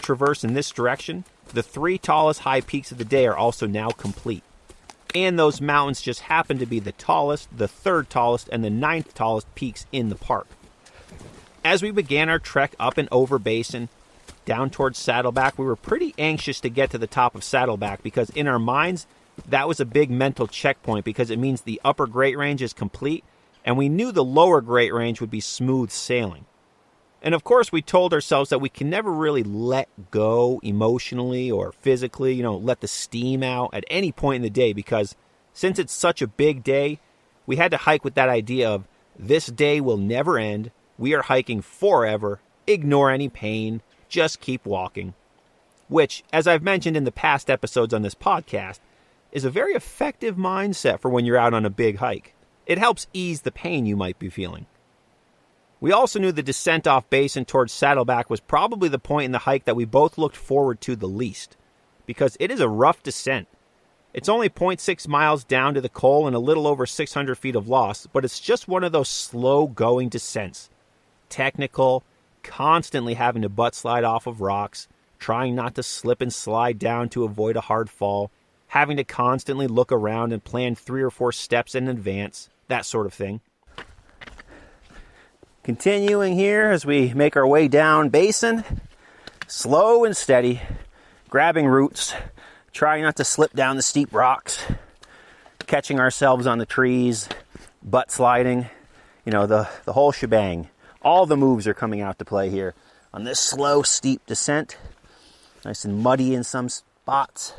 traverse in this direction, the 3 tallest high peaks of the day are also now complete. And those mountains just happen to be the tallest, the 3rd tallest, and the 9th tallest peaks in the park. As we began our trek up and over Basin, down towards Saddleback, we were pretty anxious to get to the top of Saddleback because in our minds, that was a big mental checkpoint because it means the upper Great Range is complete, and we knew the lower Great Range would be smooth sailing. And of course, we told ourselves that we can never really let go emotionally or physically, let the steam out at any point in the day because since it's such a big day, we had to hike with that idea of this day will never end, we are hiking forever, ignore any pain, just keep walking. Which, as I've mentioned in the past episodes on this podcast, is a very effective mindset for when you're out on a big hike. It helps ease the pain you might be feeling. We also knew the descent off Basin towards Saddleback was probably the point in the hike that we both looked forward to the least, because it is a rough descent. It's only 0.6 miles down to the Col and a little over 600 feet of loss, but it's just one of those slow-going descents. Technical, constantly having to butt slide off of rocks, trying not to slip and slide down to avoid a hard fall, having to constantly look around and plan 3 or 4 steps in advance, that sort of thing. Continuing here as we make our way down Basin, slow and steady, grabbing roots, trying not to slip down the steep rocks, catching ourselves on the trees, butt sliding, the whole shebang. All the moves are coming out to play here on this slow, steep descent. Nice and muddy in some spots.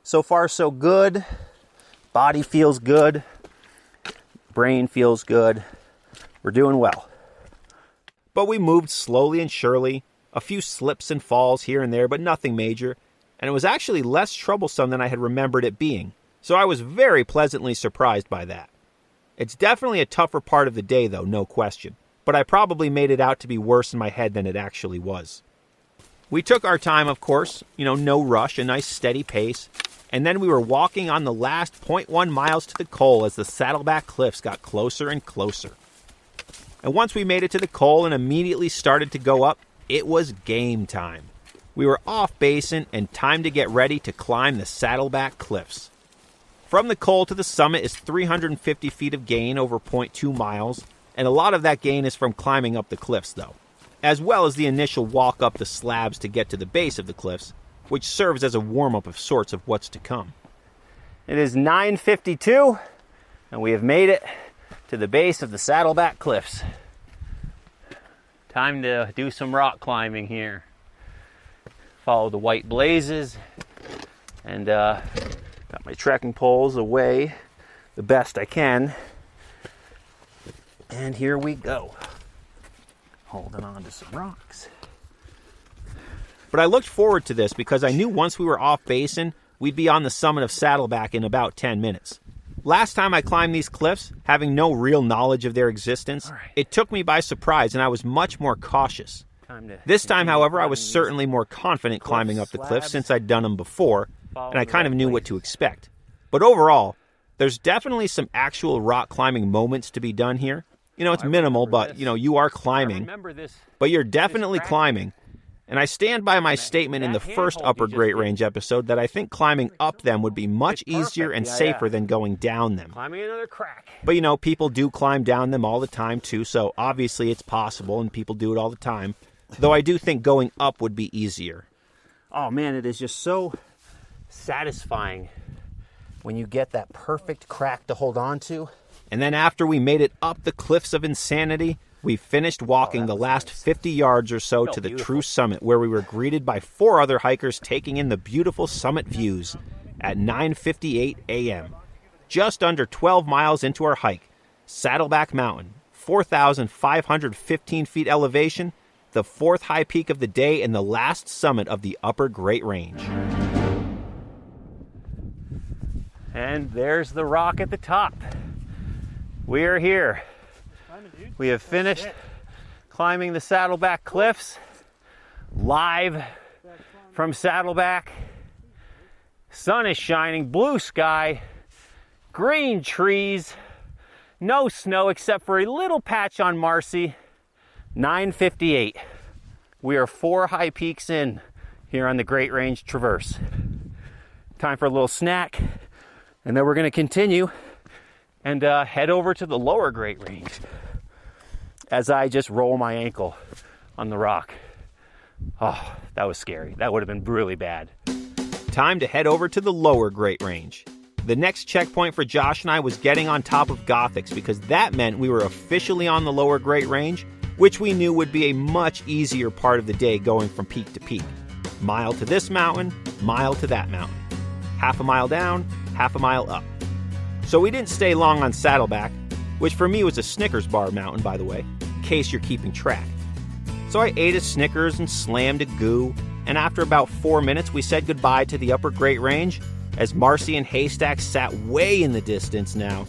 So far, so good. Body feels good. Brain feels good. We're doing well. But we moved slowly and surely, a few slips and falls here and there, but nothing major, and it was actually less troublesome than I had remembered it being, so I was very pleasantly surprised by that. It's definitely a tougher part of the day, though, no question, but I probably made it out to be worse in my head than it actually was. We took our time, of course, no rush, a nice steady pace, and then we were walking on the last 0.1 miles to the Col as the Saddleback Cliffs got closer and closer. And once we made it to the Col and immediately started to go up, it was game time. We were off Basin and time to get ready to climb the Saddleback Cliffs. From the Col to the summit is 350 feet of gain over 0.2 miles, and a lot of that gain is from climbing up the cliffs, though, as well as the initial walk up the slabs to get to the base of the cliffs, which serves as a warm-up of sorts of what's to come. It is 9:52, and we have made it to the base of the Saddleback Cliffs. Time to do some rock climbing here. Follow the white blazes, and got my trekking poles away the best I can. And here we go. Holding on to some rocks. But I looked forward to this because I knew once we were off Basin, we'd be on the summit of Saddleback in about 10 minutes. Last time I climbed these cliffs, having no real knowledge of their existence, it took me by surprise and I was much more cautious. This time, however, I was certainly more confident climbing up the cliffs since I'd done them before, and I kind of knew what to expect. But overall, there's definitely some actual rock climbing moments to be done here. It's minimal, but, you are climbing, but you're definitely climbing. And I stand by my statement in the first Upper Great Range episode that I think climbing up them would be much easier and safer than going down them. Climbing another crack. But, people do climb down them all the time, too, so obviously it's possible, and people do it all the time. Though I do think going up would be easier. Oh, man, it is just so satisfying when you get that perfect crack to hold on to. And then after we made it up the cliffs of insanity, we finished walking the last 50 yards or so to the true summit, where we were greeted by 4 other hikers taking in the beautiful summit views at 9:58 a.m. Just under 12 miles into our hike, Saddleback Mountain, 4,515 feet elevation, the 4th high peak of the day and the last summit of the Upper Great Range. And there's the rock at the top. We are here. We have finished climbing the Saddleback Cliffs, live from Saddleback. Sun is shining, blue sky, green trees, no snow except for a little patch on Marcy. 9:58. We are 4 high peaks in here on the Great Range Traverse. Time for a little snack, and then we're going to continue and head over to the lower Great Range as I just roll my ankle on the rock. Oh, that was scary. That would have been really bad. Time to head over to the lower Great Range. The next checkpoint for Josh and I was getting on top of Gothics, because that meant we were officially on the lower Great Range, which we knew would be a much easier part of the day going from peak to peak. Mile to this mountain, mile to that mountain. Half a mile down, half a mile up. So we didn't stay long on Saddleback, which for me was a Snickers bar mountain, by the way, in case you're keeping track. So I ate a Snickers and slammed a goo, and after about 4 minutes we said goodbye to the upper Great Range, as Marcy and Haystack sat way in the distance now,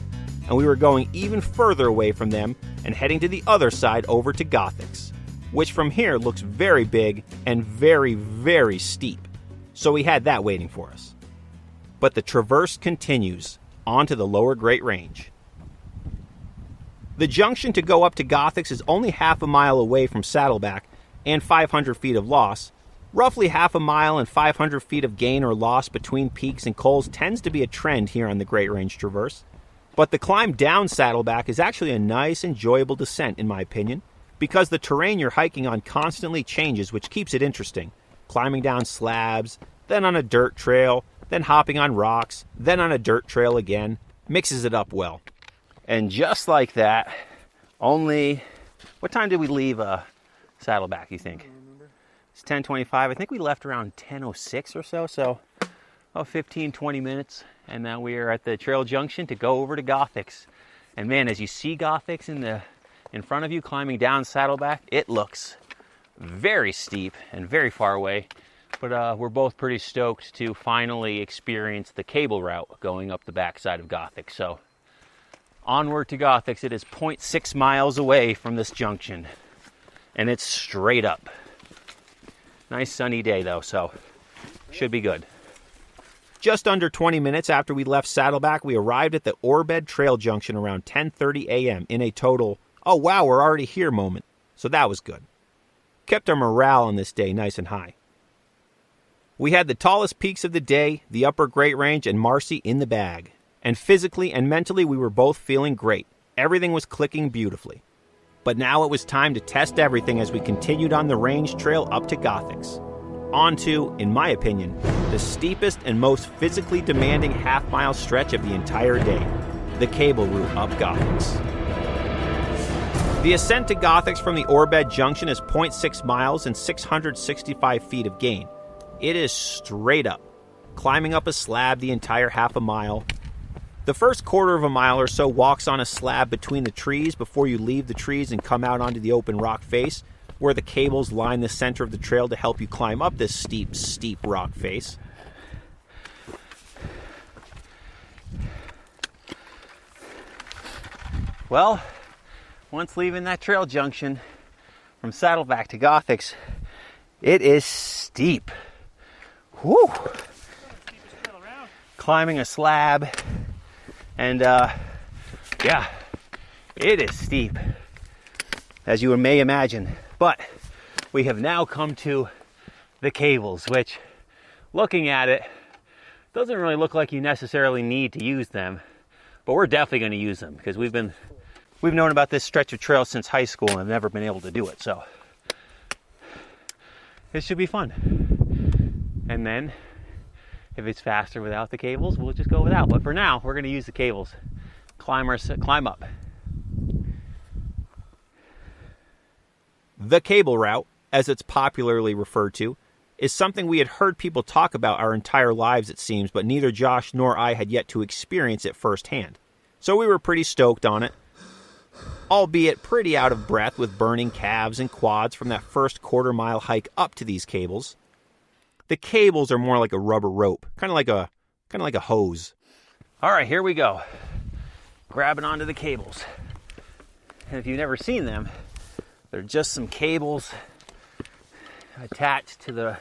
and we were going even further away from them and heading to the other side over to Gothics, which from here looks very big and very, very steep. So we had that waiting for us. But the traverse continues onto the lower Great Range. The junction to go up to Gothics is only half a mile away from Saddleback and 500 feet of loss. Roughly half a mile and 500 feet of gain or loss between peaks and cols tends to be a trend here on the Great Range Traverse. But the climb down Saddleback is actually a nice, enjoyable descent in my opinion, because the terrain you're hiking on constantly changes, which keeps it interesting. Climbing down slabs, then on a dirt trail, then hopping on rocks, then on a dirt trail again, mixes it up well. And just like that, only, what time did we leave Saddleback, you think? It's 10:25. I think we left around 10:06 or so 15, 20 minutes. And now we are at the trail junction to go over to Gothics. And man, as you see Gothics in front of you climbing down Saddleback, it looks very steep and very far away. But we're both pretty stoked to finally experience the cable route going up the backside of Gothics. So onward to Gothics. It is 0.6 miles away from this junction, and it's straight up. Nice sunny day though, so should be good. Just under 20 minutes after we left Saddleback, we arrived at the Orbed Trail Junction around 10:30 a.m. in a total, oh wow, we're already here moment. So that was good. Kept our morale on this day nice and high. We had the tallest peaks of the day, the upper Great Range, and Marcy in the bag. And physically and mentally, we were both feeling great. Everything was clicking beautifully. But now it was time to test everything as we continued on the range trail up to Gothics. On to, in my opinion, the steepest and most physically demanding half-mile stretch of the entire day, the cable route up Gothics. The ascent to Gothics from the Orbed Junction is 0.6 miles and 665 feet of gain. It is straight up, climbing up a slab the entire half a mile. The first quarter of a mile or so walks on a slab between the trees before you leave the trees and come out onto the open rock face, where the cables line the center of the trail to help you climb up this steep, steep rock face. Well, once leaving that trail junction from Saddleback to Gothics, it is steep. Whew! Climbing a slab, and yeah, it is steep, as you may imagine. But we have now come to the cables, which, looking at it, doesn't really look like you necessarily need to use them, but we're definitely going to use them because we've known about this stretch of trail since high school and have never been able to do it. So it should be fun. And then, if it's faster without the cables, we'll just go without. But for now, we're going to use the cables. Climb up. The cable route, as it's popularly referred to, is something we had heard people talk about our entire lives, it seems, but neither Josh nor I had yet to experience it firsthand. So we were pretty stoked on it, albeit pretty out of breath with burning calves and quads from that first quarter-mile hike up to these cables. The cables are more like a rubber rope, kind of like a hose. All right, here we go. Grabbing onto the cables. And if you've never seen them, they're just some cables attached to the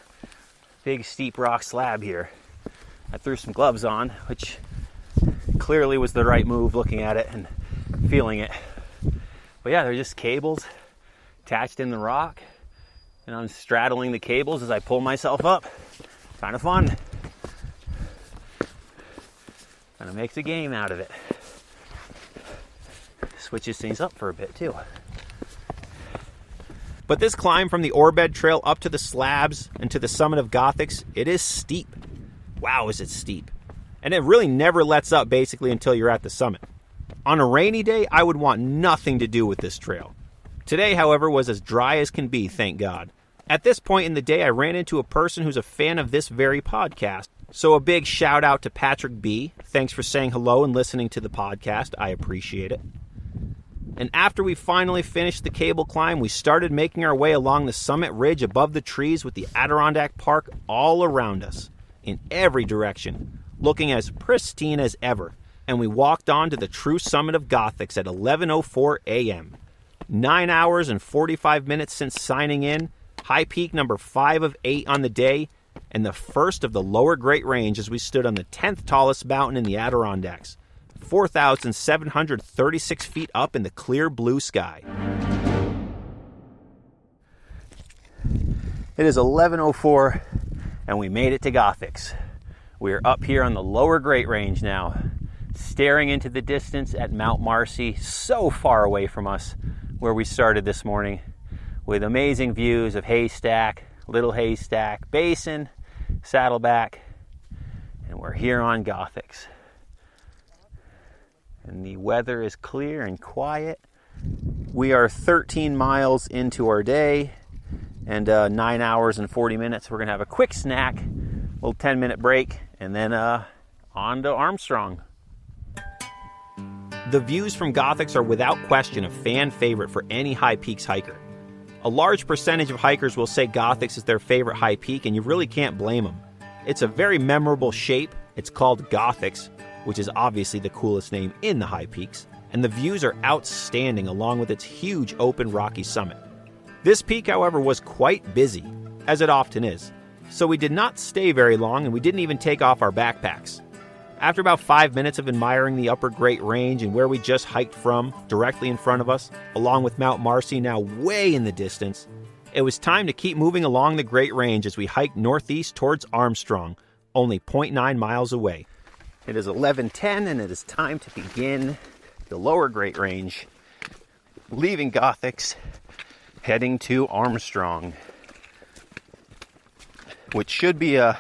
big steep rock slab here. I threw some gloves on, which clearly was the right move looking at it and feeling it. But yeah, they're just cables attached in the rock, And I'm straddling the cables as I pull myself up. Kind of fun. Kind of makes a game out of it. Switches things up for a bit too. But this climb from the Orbed Trail up to the slabs and to the summit of Gothics, it is steep. Wow, is it steep. And it really never lets up basically until you're at the summit. On a rainy day, I would want nothing to do with this trail. Today, however, was as dry as can be, thank God. At this point in the day, I ran into a person who's a fan of this very podcast. So a big shout out to Patrick B. Thanks for saying hello and listening to the podcast. I appreciate it. And after we finally finished the cable climb, we started making our way along the summit ridge above the trees with the Adirondack Park all around us, in every direction, looking as pristine as ever. And we walked on to the true summit of Gothics at 11:04 a.m. 9 hours and 45 minutes since signing in, high peak number 5 of 8 on the day, and the first of the lower Great Range as we stood on the 10th tallest mountain in the Adirondacks, 4,736 feet up in the clear blue sky. It is 11:04 and we made it to Gothics. We are up here on the lower Great Range now, staring into the distance at Mount Marcy, so far away from us where we started this morning, with amazing views of Haystack, Little Haystack, Basin, Saddleback, and we're here on Gothics. And the weather is clear and quiet. We are 13 miles into our day and 9 hours and 40 minutes. We're going to have a quick snack, a little 10-minute break, and then on to Armstrong. The views from Gothics are without question a fan favorite for any High Peaks hiker. A large percentage of hikers will say Gothics is their favorite high peak, and you really can't blame them. It's a very memorable shape. It's called Gothics, which is obviously the coolest name in the High Peaks, and the views are outstanding along with its huge open rocky summit. This peak, however, was quite busy, as it often is, so we did not stay very long and we didn't even take off our backpacks. After about 5 minutes of admiring the upper Great Range and where we just hiked from, directly in front of us, along with Mount Marcy now way in the distance, it was time to keep moving along the Great Range as we hiked northeast towards Armstrong, only 0.9 miles away. It is 11:10 and it is time to begin the lower Great Range, leaving Gothics, heading to Armstrong, which should be a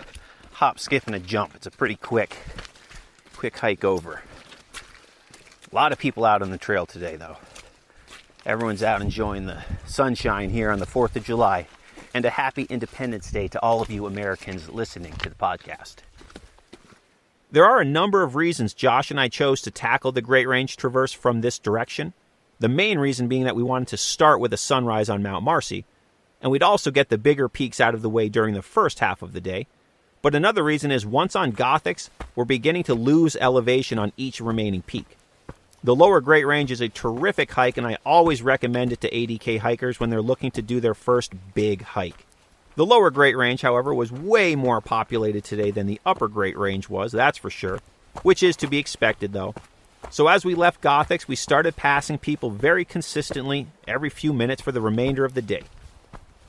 hop, skip, and a jump. It's a pretty quick hike over. A lot of people out on the trail today, though. Everyone's out enjoying the sunshine here on the 4th of July, and a happy Independence Day to all of you Americans listening to the podcast. There are a number of reasons Josh and I chose to tackle the Great Range Traverse from this direction. The main reason being that we wanted to start with a sunrise on Mount Marcy, and we'd also get the bigger peaks out of the way during the first half of the day. But another reason is once on Gothics, we're beginning to lose elevation on each remaining peak. The lower Great Range is a terrific hike, and I always recommend it to ADK hikers when they're looking to do their first big hike. The lower Great Range, however, was way more populated today than the upper Great Range was, that's for sure, which is to be expected though. So as we left Gothics, we started passing people very consistently every few minutes for the remainder of the day.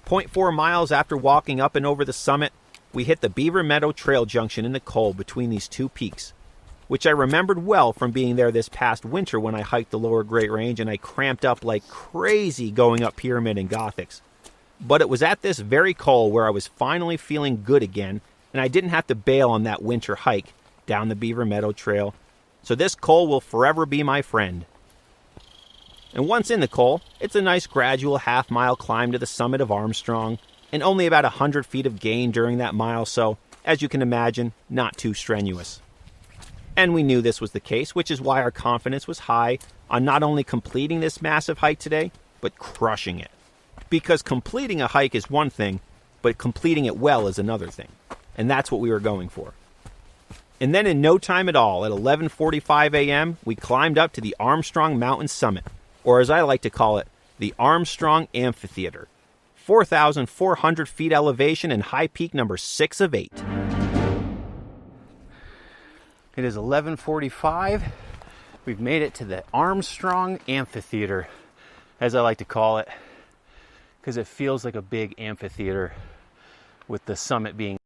0.4 miles after walking up and over the summit, we hit the Beaver Meadow Trail junction in the Col between these two peaks, which I remembered well from being there this past winter when I hiked the lower Great Range and I cramped up like crazy going up Pyramid and Gothics. But it was at this very Col where I was finally feeling good again, and I didn't have to bail on that winter hike down the Beaver Meadow Trail. So this Col will forever be my friend. And once in the Col, it's a nice gradual half-mile climb to the summit of Armstrong, and only about 100 feet of gain during that mile, so, as you can imagine, not too strenuous. And we knew this was the case, which is why our confidence was high on not only completing this massive hike today, but crushing it. Because completing a hike is one thing, but completing it well is another thing. And that's what we were going for. And then in no time at all, at 11:45 a.m., we climbed up to the Armstrong Mountain Summit, or as I like to call it, the Armstrong Amphitheater. 4,400 feet elevation and high peak number 6 of 8. It is 11:45. We've made it to the Armstrong Amphitheater, as I like to call it, because it feels like a big amphitheater with the summit being